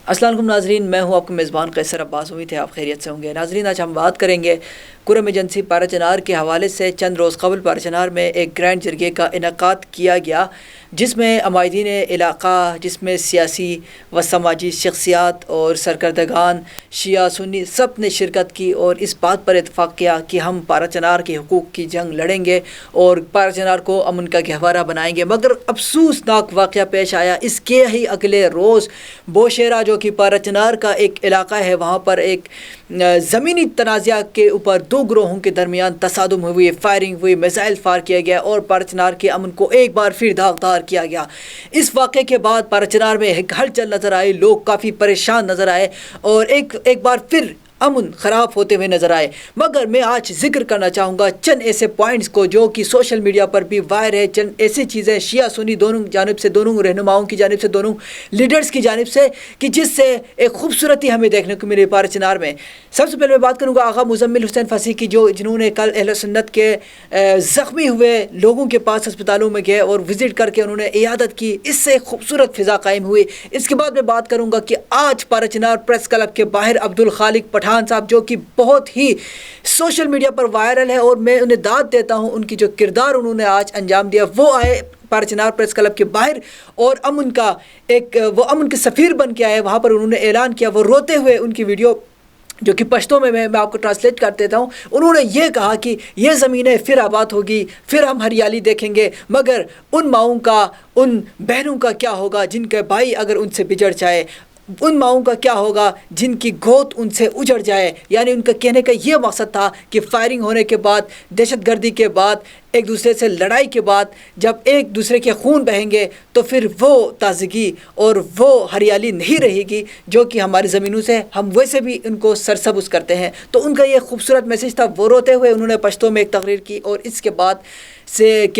السلام علیکم ناظرین، میں ہوں آپ کا میزبان قیصر عباس۔ امید ہے آپ خیریت سے ہوں گے۔ ناظرین، آج ہم بات کریں گے کرم ایجنسی پارہ چنار کے حوالے سے۔ چند روز قبل پارہ چنار میں ایک گرینڈ جرگے کا انعقاد کیا گیا، جس میں عمائدین علاقہ، جس میں سیاسی و سماجی شخصیات اور سرکردگان شیعہ سنی سب نے شرکت کی اور اس بات پر اتفاق کیا کہ ہم پارہ چنار کے حقوق کی جنگ لڑیں گے اور پارہ چنار کو امن کا گہوارہ بنائیں گے۔ مگر افسوسناک واقعہ پیش آیا اس کے ہی اگلے روز بوشہرہ، جو کہ پارہ چنار کا ایک علاقہ ہے، وہاں پر ایک زمینی تنازعہ کے اوپر دو گروہوں کے درمیان تصادم ہوئی، فائرنگ ہوئی، میزائل فائر کیا گیا اور پارہ چنار کے امن کو ایک بار پھر داغدار کیا گیا۔ اس واقعے کے بعد پارہ چنار میں ایک ہلچل نظر آئی، لوگ کافی پریشان نظر آئے اور ایک بار پھر امن خراب ہوتے ہوئے نظر آئے۔ مگر میں آج ذکر کرنا چاہوں گا چند ایسے پوائنٹس کو جو کہ سوشل میڈیا پر بھی وائر ہے، چند ایسی چیزیں شیعہ سنی دونوں جانب سے، دونوں رہنماؤں کی جانب سے، دونوں لیڈرز کی جانب سے، کہ جس سے ایک خوبصورتی ہمیں دیکھنے کو ملی پارہ چنار میں۔ سب سے پہلے میں بات کروں گا آغا مزمل حسین فصیح کی، جنہوں نے کل اہل سنت کے زخمی ہوئے لوگوں کے پاس ہسپتالوں میں گئے اور وزٹ کر کے انہوں نے عیادت کی۔ اس سے خوبصورت فضا قائم ہوئی۔ اس کے بعد میں بات کروں گا کہ آج پارہ چنار پریس کلب کے باہر عبدالخالق پٹھان صاحب، جو کہ بہت ہی سوشل میڈیا پر وائرل ہے اور میں انہیں داد دیتا ہوں، ان کی جو کردار انہوں نے آج انجام دیا، وہ آئے پارہ چنار پریس کلب کے باہر اور وہ امن کے سفیر بن کے آئے۔ وہاں پر انہوں نے اعلان کیا، وہ روتے ہوئے ان کی ویڈیو جو کہ پشتوں میں آپ کو ٹرانسلیٹ کر دیتا ہوں، انہوں نے یہ کہا کہ یہ زمینیں پھر آباد ہوگی، پھر ہم ہریالی دیکھیں گے، مگر ان ماؤں کا، ان بہنوں کا کیا ہوگا جن کے بھائی اگر ان سے بچڑ جائے، ان ماؤں کا کیا ہوگا جن کی گود ان سے اجڑ جائے۔ یعنی ان کا کہنے کا یہ مقصد تھا کہ فائرنگ ہونے کے بعد، دہشت گردی کے بعد، ایک دوسرے سے لڑائی کے بعد جب ایک دوسرے کے خون بہیں گے تو پھر وہ تازگی اور وہ ہریالی نہیں رہے گی جو کہ ہماری زمینوں سے ہم ویسے بھی ان کو سرسبز کرتے ہیں۔ تو ان کا یہ خوبصورت میسیج تھا۔ وہ روتے ہوئے انہوں نے پشتوں میں ایک تقریر کی اور اس کے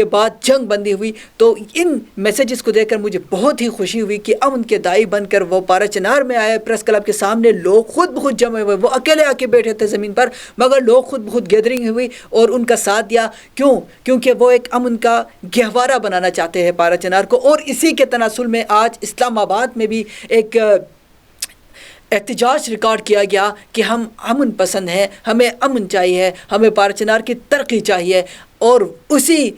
بعد جنگ بندی ہوئی۔ تو ان میسیجز کو دیکھ کر مجھے بہت ہی خوشی ہوئی کہ امن کے دائی بن کر وہ پارہ چنار میں آئے، پریس کلب کے سامنے لوگ خود بخود جمع ہوئے، وہ اکیلے آ کے بیٹھے تھے زمین پر، مگر لوگ خود بخود گیدرنگ ہوئی اور ان کا ساتھ دیا۔ کیونکہ وہ ایک امن کا گہوارہ بنانا چاہتے ہیں پارہ چنار کو۔ اور اسی کے تناسل میں آج اسلام آباد میں بھی ایک احتجاج ریکارڈ کیا گیا کہ ہم امن پسند ہیں، ہمیں امن چاہیے، ہمیں پارہ چنار کی ترقی چاہیے۔ اور اسی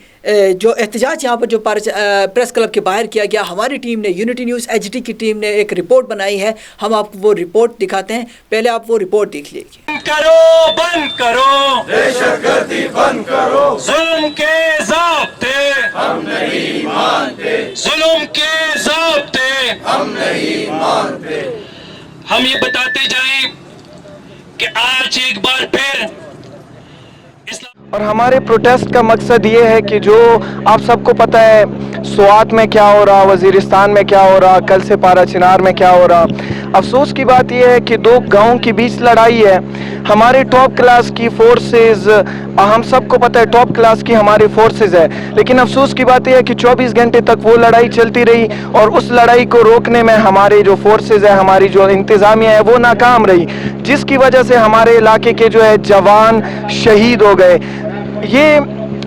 جو احتجاج یہاں پر جو پریس کلب کے باہر کیا گیا، ہماری ٹیم نے، یونٹی نیوز ایچ ڈی کی ٹیم نے ایک رپورٹ بنائی ہے، ہم آپ کو وہ رپورٹ دکھاتے ہیں۔ پہلے آپ وہ رپورٹ دیکھ لیجیے۔ بند کرو دہشت گردی، بند کرو ظلم کے ضابطے، ہم نہیں مانتے ظلم کے ضابطے، ہم نہیں مانتے۔ ہم یہ بتاتے جائیں کہ آج ایک بار پھر اور ہمارے پروٹیسٹ کا مقصد یہ ہے کہ جو آپ سب کو پتہ ہے سوات میں کیا ہو رہا، وزیرستان میں کیا ہو رہا، کل سے پارہ چنار میں کیا ہو رہا۔ افسوس کی بات یہ ہے کہ دو گاؤں کے بیچ لڑائی ہے۔ ہمارے ٹاپ کلاس کی فورسز، ہم سب کو پتہ ہے ٹاپ کلاس کی ہماری فورسز ہے، لیکن افسوس کی بات یہ ہے کہ 24 گھنٹے تک وہ لڑائی چلتی رہی اور اس لڑائی کو روکنے میں ہمارے جو فورسز ہے، ہماری جو انتظامیہ ہے، وہ ناکام رہی، جس کی وجہ سے ہمارے علاقے کے جو ہے جوان شہید ہو گئے۔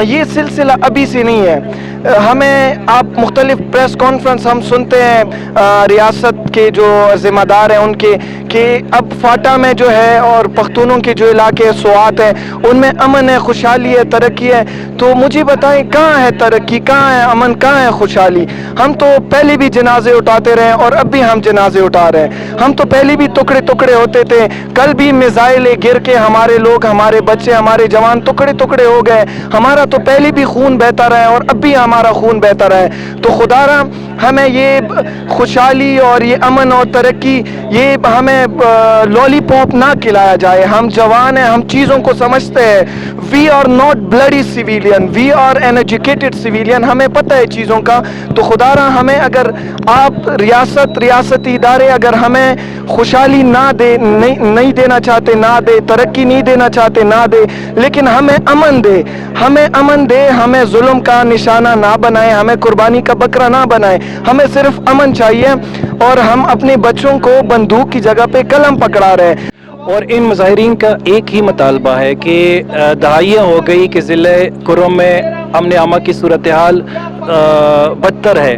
یہ سلسلہ ابھی سے نہیں ہے۔ ہمیں آپ مختلف پریس کانفرنس ہم سنتے ہیں ریاست کے جو ذمہ دار ہیں ان کے، کہ اب فاٹا میں جو ہے اور پختونوں کے جو علاقے سوات ہیں ان میں امن ہے، خوشحالی ہے، ترقی ہے۔ تو مجھے بتائیں کہاں ہے ترقی، کہاں ہے امن، کہاں ہے خوشحالی؟ ہم تو پہلے بھی جنازے اٹھاتے رہے اور اب بھی ہم جنازے اٹھا رہے ہیں۔ ہم تو پہلے بھی ٹکڑے ٹکڑے ہوتے تھے، کل بھی میزائل گر کے ہمارے لوگ، ہمارے بچے، ہمارے جوان ٹکڑے ٹکڑے ہو گئے۔ ہمارا تو پہلے بھی خون بہتا رہا ہے اور اب بھی ہمارا خون بہتا رہا ہے۔ تو خدا را ہمیں یہ خوشحالی اور یہ امن اور ترقی، یہ ہمیں لولی پاپ نہ کھلایا جائے۔ ہم جوان ہیں، ہم چیزوں کو سمجھتے ہیں۔ We are not bloody civilian, we are an educated civilian, ہمیں پتہ ہے چیزوں کا۔ تو خدا را ہمیں، اگر آپ ریاستی ادارے اگر ہمیں خوشحالی نہیں دینا چاہتے نہ دے، ترقی نہیں دینا چاہتے نہ دے، لیکن ہمیں امن دے، ہمیں امن دے، ہمیں ظلم کا نشانہ نہ بنائے، ہمیں قربانی کا بکرا نہ بنائے، ہمیں صرف امن چاہیے۔ اور ہم اپنے بچوں کو بندوق کی جگہ پہ قلم پکڑا رہے ہیں۔ اور ان مظاہرین کا ایک ہی مطالبہ ہے کہ دہائیاں ہو گئی کہ ضلع کرم میں امن امان کی صورتحال بدتر ہے،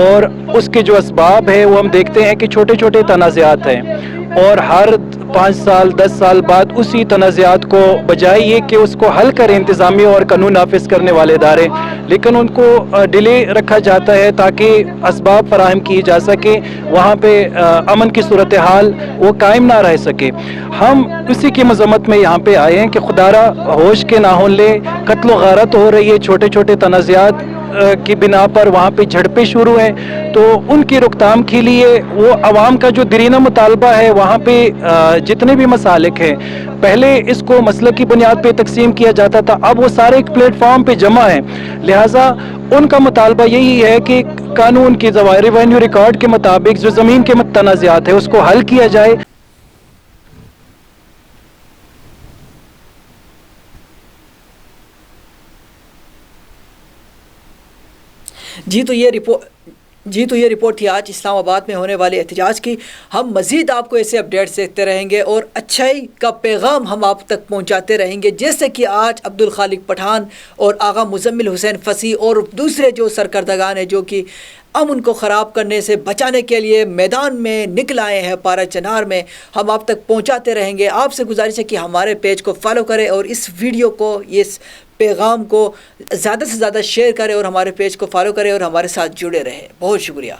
اور اس کے جو اسباب ہے وہ ہم دیکھتے ہیں کہ چھوٹے چھوٹے تنازعات ہیں، اور ہر 5 سال 10 سال بعد اسی تنازعات کو بجائے یہ کہ اس کو حل کریں انتظامی اور قانون نافذ کرنے والے ادارے، لیکن ان کو ڈیلے رکھا جاتا ہے تاکہ اسباب فراہم کی جا سکے، وہاں پہ امن کی صورتحال وہ قائم نہ رہ سکے۔ ہم اسی کی مذمت میں یہاں پہ آئے ہیں کہ خدارہ ہوش کے ناخن لے، قتل و غارت ہو رہی ہے، چھوٹے چھوٹے تنازعات کی بنا پر وہاں پہ جھڑپیں شروع ہیں، تو ان کی روک تھام کے لیے وہ عوام کا جو درینہ مطالبہ ہے وہاں پہ جتنے بھی مسالک ہیں، پہلے اس کو مسلک کی بنیاد پہ تقسیم کیا جاتا تھا، اب وہ سارے ایک پلیٹ فارم پہ جمع ہیں، لہٰذا ان کا مطالبہ یہی ہے کہ قانون کی ریونیو ریکارڈ کے مطابق جو زمین کے تنازعات ہیں اس کو حل کیا جائے۔ جی تو یہ رپورٹ تھی آج اسلام آباد میں ہونے والے احتجاج کی۔ ہم مزید آپ کو ایسے اپڈیٹس دیتے رہیں گے اور اچھائی کا پیغام ہم آپ تک پہنچاتے رہیں گے، جیسے کہ آج عبدالخالق پٹھان اور آغا مزمل حسین فصیح اور دوسرے جو سرکردگان ہیں جو کہ امن کو خراب کرنے سے بچانے کے لیے میدان میں نکل آئے ہیں پارا چنار میں، ہم آپ تک پہنچاتے رہیں گے۔ آپ سے گزارش ہے کہ ہمارے پیج کو فالو کریں اور اس ویڈیو کو، اس پیغام کو زیادہ سے زیادہ شیئر کریں اور ہمارے پیج کو فالو کریں اور ہمارے ساتھ جڑے رہیں۔ بہت شکریہ۔